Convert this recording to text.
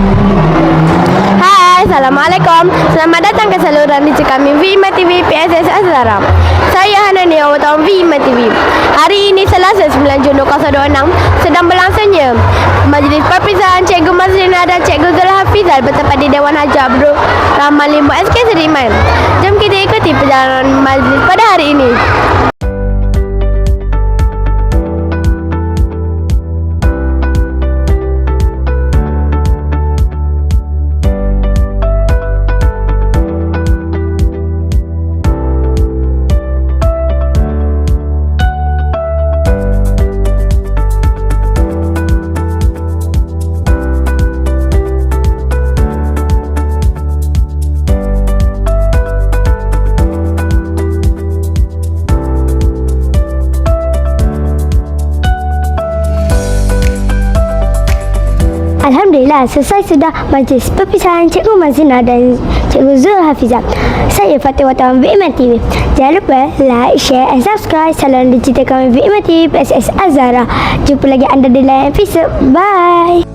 Hai, Assalamualaikum. Selamat datang ke saluran digital kami Vima TV PSS Azhara. Saya Hanania, wartawan Vima TV. Hari ini Selasa 9 Jun 2026 sedang berlangsungnya Majlis Perpisahan Cikgu Mazlina dan Cikgu Zulhafizal bertempat di Dewan Haji Abdul Rahman Limbu SK Seriman. Jom kita ikuti perjalanan majlis pada hari ini. Alhamdulillah, selesai sudah majlis perpisahan Cikgu Mazlina dan Cikgu Zulhafizal. Saya Fatih, wartawan VIMA TV. Jangan lupa like, share and subscribe saluran digital kami VIMA TV PSS Azhara. Jumpa lagi anda di lain episod. Bye.